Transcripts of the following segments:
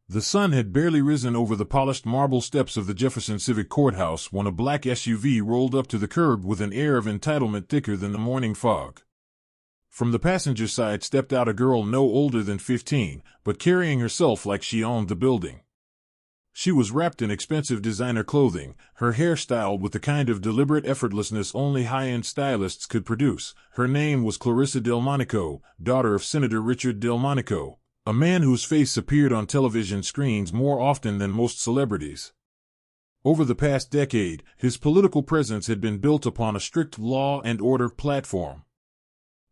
The sun had barely risen over the polished marble steps of the Jefferson Civic Courthouse when a black SUV rolled up to the curb with an air of entitlement thicker than the morning fog. From the passenger side stepped out a girl no older than 15, but carrying herself like she owned the building. She was wrapped in expensive designer clothing, her hair styled with the kind of deliberate effortlessness only high-end stylists could produce. Her name was Clarissa Delmonico, daughter of Senator Richard Delmonico, a man whose face appeared on television screens more often than most celebrities. Over the past decade, his political presence had been built upon a strict law and order platform.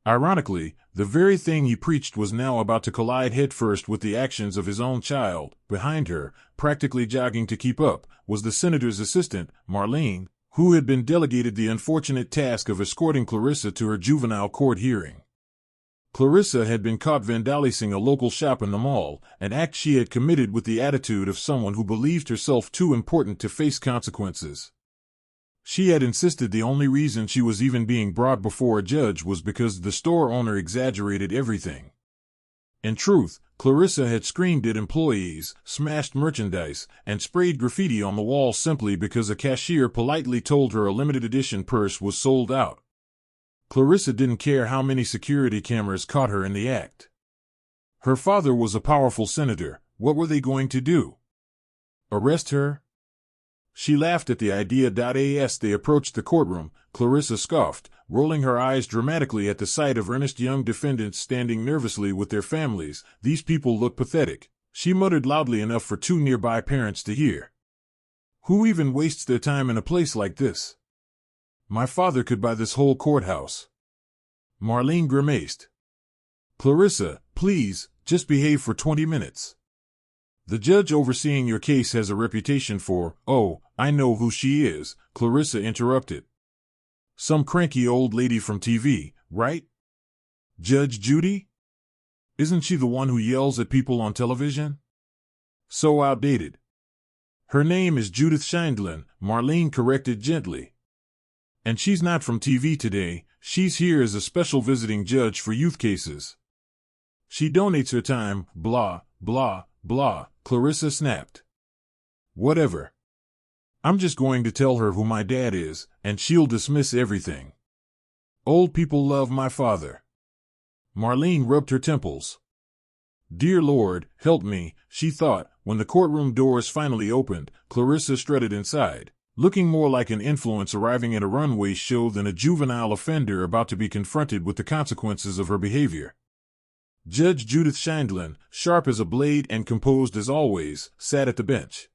Ironically, the very thing he preached was now about to collide headfirst with the actions of his own child. Behind her, practically jogging to keep up, was the senator's assistant, Marlene, who had been delegated the unfortunate task of escorting Clarissa to her juvenile court hearing. Clarissa had been caught vandalizing a local shop in the mall, an act she had committed with the attitude of someone who believed herself too important to face consequences. She had insisted the only reason she was even being brought before a judge was because the store owner exaggerated everything. In truth, Clarissa had screamed at employees, smashed merchandise, and sprayed graffiti on the wall simply because a cashier politely told her a limited edition purse was sold out. Clarissa didn't care how many security cameras caught her in the act. Her father was a powerful senator. What were they going to do? Arrest her? She laughed at the idea. As they approached the courtroom, Clarissa scoffed, rolling her eyes dramatically at the sight of earnest young defendants standing nervously with their families. These people look pathetic, she muttered loudly enough for two nearby parents to hear. Who even wastes their time in a place like this? My father could buy this whole courthouse. Marlene grimaced. Clarissa, please, just behave for 20 minutes. The judge overseeing your case has a reputation for— Oh, I know who she is, Clarissa interrupted. Some cranky old lady from TV, right? Judge Judy? Isn't she the one who yells at people on television? So outdated. Her name is Judith Scheindlin, Marlene corrected gently. And she's not from TV today, she's here as a special visiting judge for youth cases. She donates her time, blah, blah, blah, Clarissa snapped. Whatever. I'm just going to tell her who my dad is, and she'll dismiss everything. Old people love my father. Marlene rubbed her temples. Dear Lord, help me, she thought. When the courtroom doors finally opened, Clarissa strutted inside, looking more like an influence arriving at a runway show than a juvenile offender about to be confronted with the consequences of her behavior. Judge Judith Scheindlin, sharp as a blade and composed as always, sat at the bench.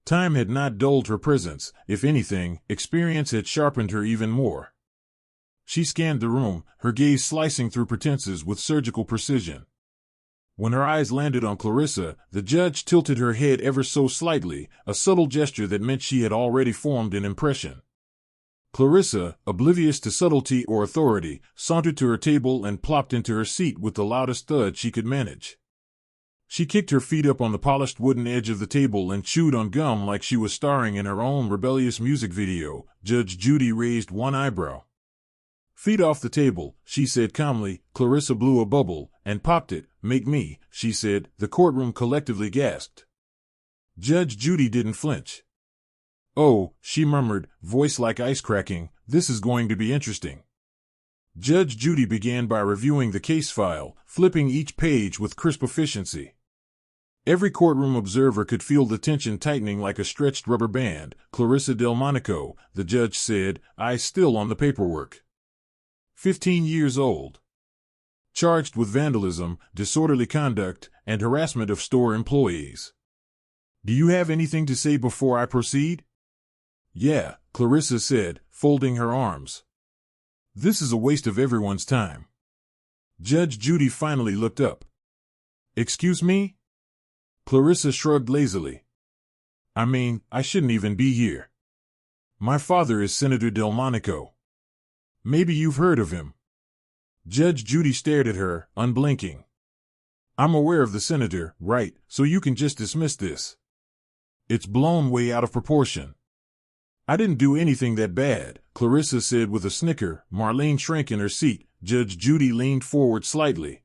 Time had not dulled her presence. If anything, experience had sharpened her even more. She scanned the room, her gaze slicing through pretenses with surgical precision. When her eyes landed on Clarissa, the judge tilted her head ever so slightly, a subtle gesture that meant she had already formed an impression. Clarissa, oblivious to subtlety or authority, sauntered to her table and plopped into her seat with the loudest thud she could manage. She kicked her feet up on the polished wooden edge of the table and chewed on gum like she was starring in her own rebellious music video. Judge Judy raised one eyebrow. Feet off the table, she said calmly. Clarissa blew a bubble and popped it. Make me, she said. The courtroom collectively gasped. Judge Judy didn't flinch. Oh, she murmured, voice like ice cracking, this is going to be interesting. Judge Judy began by reviewing the case file, flipping each page with crisp efficiency. Every courtroom observer could feel the tension tightening like a stretched rubber band. Clarissa Delmonico, the judge said, eyes still on the paperwork. 15 years old. Charged with vandalism, disorderly conduct, and harassment of store employees. Do you have anything to say before I proceed? Yeah, Clarissa said, folding her arms. This is a waste of everyone's time. Judge Judy finally looked up. Excuse me? Clarissa shrugged lazily. I mean, I shouldn't even be here. My father is Senator Delmonico. Maybe you've heard of him. Judge Judy stared at her, unblinking. I'm aware of the senator, right, so you can just dismiss this. It's blown way out of proportion. I didn't do anything that bad, Clarissa said with a snicker. Marlene shrank in her seat. Judge Judy leaned forward slightly.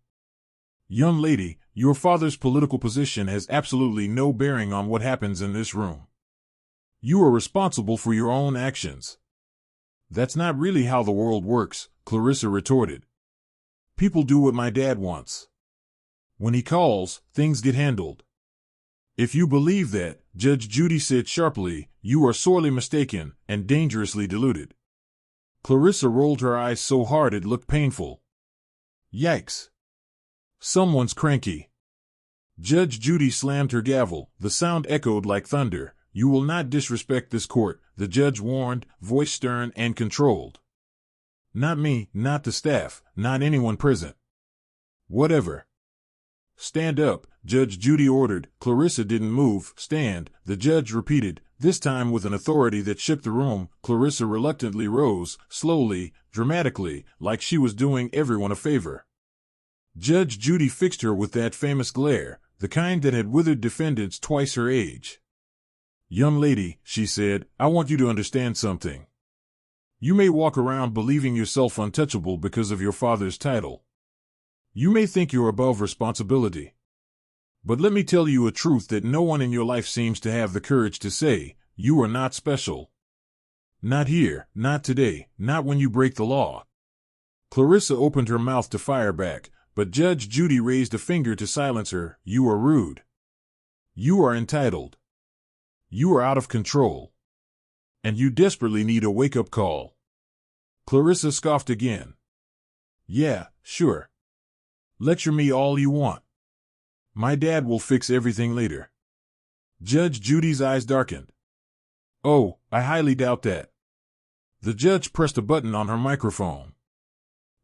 Young lady, Your father's political position has absolutely no bearing on what happens in this room. You are responsible for your own actions. That's not really how the world works, Clarissa retorted. People do what my dad wants. When he calls, things get handled. If you believe that, Judge Judy said sharply, you are sorely mistaken and dangerously deluded. Clarissa rolled her eyes so hard it looked painful. Yikes. Someone's cranky. Judge Judy slammed her gavel. The sound echoed like thunder. You will not disrespect this court, the judge warned, voice stern and controlled. Not me, not the staff, not anyone present. Whatever. Stand up, Judge Judy ordered. Clarissa didn't move. Stand, the judge repeated, this time with an authority that shook the room. Clarissa reluctantly rose, slowly, dramatically, like she was doing everyone a favor. Judge Judy fixed her with that famous glare, the kind that had withered defendants twice her age. Young lady, she said, I want you to understand something. You may walk around believing yourself untouchable because of your father's title. You may think you're above responsibility. But let me tell you a truth that no one in your life seems to have the courage to say. You are not special. Not here, not today, not when you break the law. Clarissa opened her mouth to fire back, but Judge Judy raised a finger to silence her. You are rude. You are entitled. You are out of control. And you desperately need a wake-up call. Clarissa scoffed again. Yeah, sure. Lecture me all you want. My dad will fix everything later. Judge Judy's eyes darkened. Oh, I highly doubt that. The judge pressed a button on her microphone.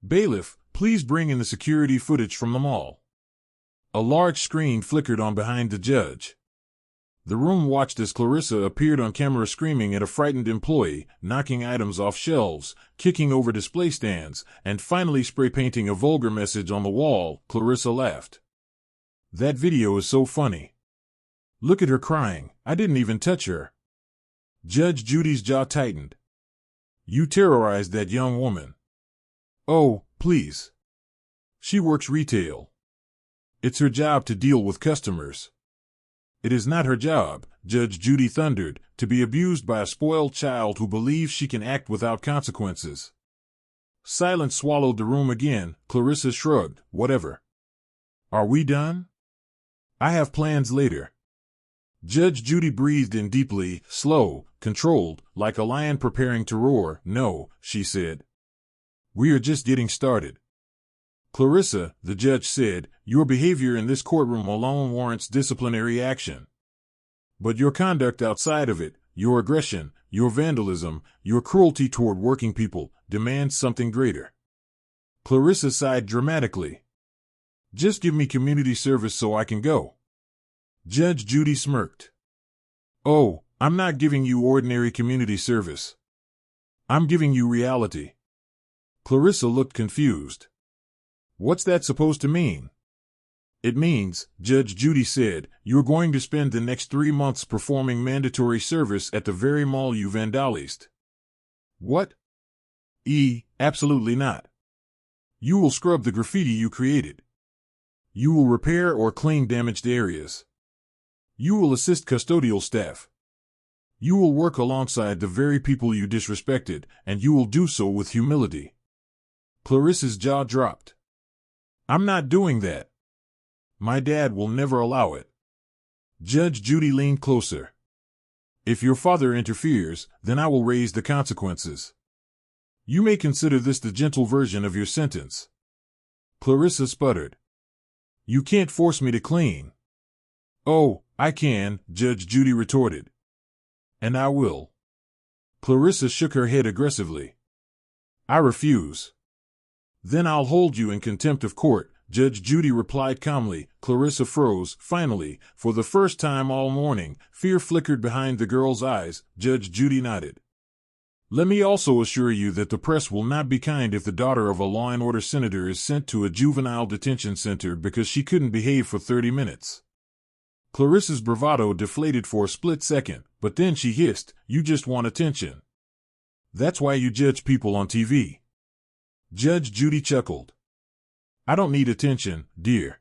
Bailiff, please bring in the security footage from the mall. A large screen flickered on behind the judge. The room watched as Clarissa appeared on camera screaming at a frightened employee, knocking items off shelves, kicking over display stands, and finally spray-painting a vulgar message on the wall. Clarissa laughed. That video is so funny. Look at her crying. I didn't even touch her. Judge Judy's jaw tightened. You terrorized that young woman. Oh, please. She works retail. It's her job to deal with customers. It is not her job, Judge Judy thundered, to be abused by a spoiled child who believes she can act without consequences. Silence swallowed the room again. Clarissa shrugged. Whatever. Are we done? I have plans later. Judge Judy breathed in deeply, slow, controlled, like a lion preparing to roar. No, she said. We are just getting started. Clarissa, the judge said, your behavior in this courtroom alone warrants disciplinary action. But your conduct outside of it, your aggression, your vandalism, your cruelty toward working people, demands something greater. Clarissa sighed dramatically. Just give me community service so I can go. Judge Judy smirked. Oh, I'm not giving you ordinary community service. I'm giving you reality. Clarissa looked confused. What's that supposed to mean? It means, Judge Judy said, you're going to spend the next 3 months performing mandatory service at the very mall you vandalized. What? Absolutely not. You will scrub the graffiti you created. You will repair or clean damaged areas. You will assist custodial staff. You will work alongside the very people you disrespected, and you will do so with humility. Clarissa's jaw dropped. I'm not doing that. My dad will never allow it. Judge Judy leaned closer. If your father interferes, then I will raise the consequences. You may consider this the gentle version of your sentence. Clarissa sputtered. You can't force me to clean. Oh, I can, Judge Judy retorted. And I will. Clarissa shook her head aggressively. I refuse. Then I'll hold you in contempt of court, Judge Judy replied calmly. Clarissa froze. Finally, for the first time all morning, fear flickered behind the girl's eyes. Judge Judy nodded. Let me also assure you that the press will not be kind if the daughter of a law and order senator is sent to a juvenile detention center because she couldn't behave for 30 minutes. Clarissa's bravado deflated for a split second, but then she hissed, you just want attention. That's why you judge people on TV. Judge Judy chuckled. I don't need attention, dear.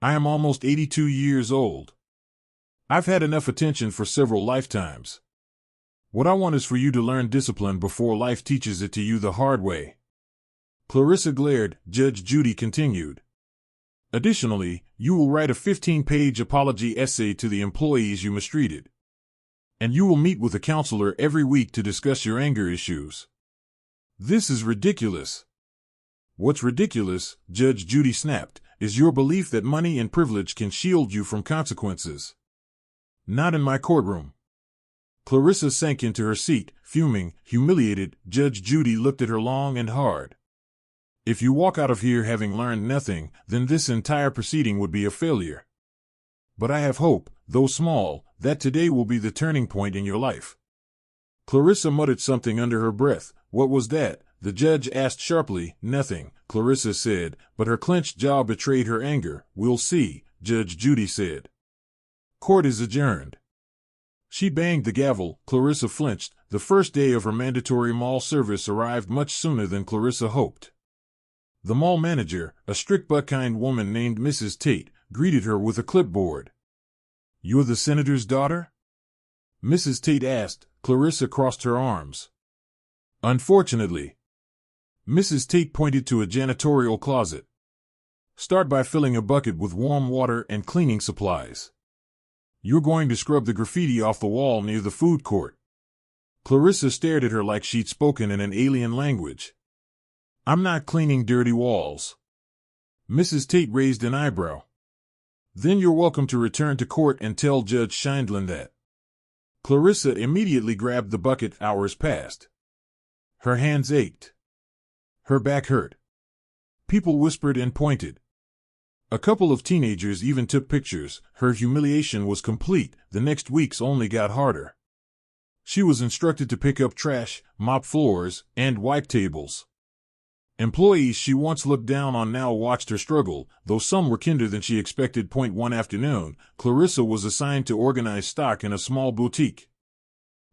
I am almost 82 years old. I've had enough attention for several lifetimes. What I want is for you to learn discipline before life teaches it to you the hard way. Clarissa glared. Judge Judy continued. Additionally, you will write a 15-page apology essay to the employees you mistreated. And you will meet with a counselor every week to discuss your anger issues. This is ridiculous. What's ridiculous, Judge Judy snapped, is your belief that money and privilege can shield you from consequences. Not in my courtroom. Clarissa sank into her seat, fuming, humiliated. Judge Judy looked at her long and hard. If you walk out of here having learned nothing, then this entire proceeding would be a failure. But I have hope, though small, that today will be the turning point in your life. Clarissa muttered something under her breath. What was that? The judge asked sharply. Nothing, Clarissa said, but her clenched jaw betrayed her anger. We'll see, Judge Judy said. Court is adjourned. She banged the gavel. Clarissa flinched. The first day of her mandatory mall service arrived much sooner than Clarissa hoped. The mall manager, a strict but kind woman named Mrs. Tate, greeted her with a clipboard. You're the senator's daughter? Mrs. Tate asked. Clarissa crossed her arms. Unfortunately. Mrs. Tate pointed to a janitorial closet. Start by filling a bucket with warm water and cleaning supplies. You're going to scrub the graffiti off the wall near the food court. Clarissa stared at her like she'd spoken in an alien language. I'm not cleaning dirty walls. Mrs. Tate raised an eyebrow. Then you're welcome to return to court and tell Judge Scheindlin that. Clarissa immediately grabbed the bucket. Hours passed. Her hands ached. Her back hurt. People whispered and pointed. A couple of teenagers even took pictures. Her humiliation was complete. The next weeks only got harder. She was instructed to pick up trash, mop floors, and wipe tables. Employees she once looked down on now watched her struggle, though some were kinder than she expected. One afternoon, Clarissa was assigned to organize stock in a small boutique.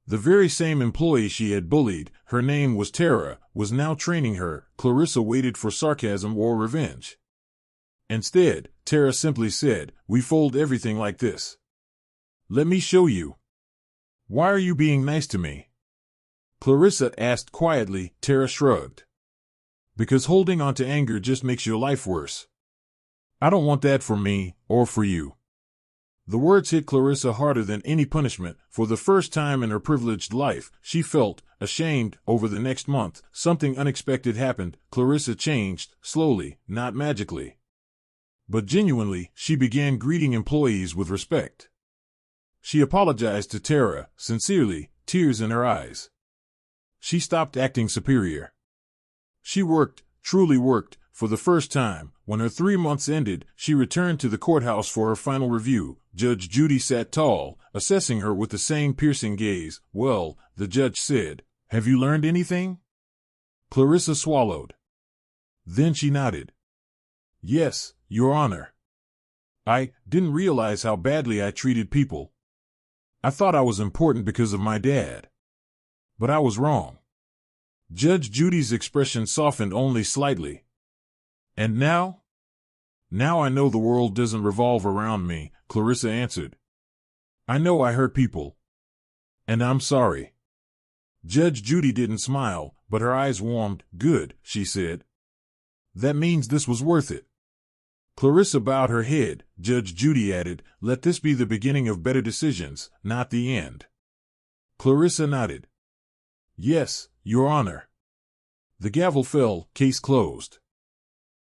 The very same employee she had bullied, her name was Tara, was now training her. Clarissa waited for sarcasm or revenge. Instead, Tara simply said, "We fold everything like this. Let me show you." "Why are you being nice to me?" Clarissa asked quietly. Tara shrugged. "Because holding on to anger just makes your life worse. I don't want that for me, or for you." The words hit Clarissa harder than any punishment. For the first time in her privileged life, she felt ashamed. Over the next month, something unexpected happened. Clarissa changed, slowly, not magically. But genuinely, she began greeting employees with respect. She apologized to Tara, sincerely, tears in her eyes. She stopped acting superior. She worked, truly worked, for the first time. When her 3 months ended, she returned to the courthouse for her final review. Judge Judy sat tall, assessing her with the same piercing gaze. "Well," the judge said, "have you learned anything?" Clarissa swallowed. Then she nodded. "Yes, Your Honor. I didn't realize how badly I treated people. I thought I was important because of my dad. But I was wrong." Judge Judy's expression softened only slightly. "And now?" "Now I know the world doesn't revolve around me," Clarissa answered. "I know I hurt people. And I'm sorry." Judge Judy didn't smile, but her eyes warmed. "Good," she said. "That means this was worth it." Clarissa bowed her head. Judge Judy added, "Let this be the beginning of better decisions, not the end." Clarissa nodded. "Yes, Your Honor." The gavel fell. Case closed.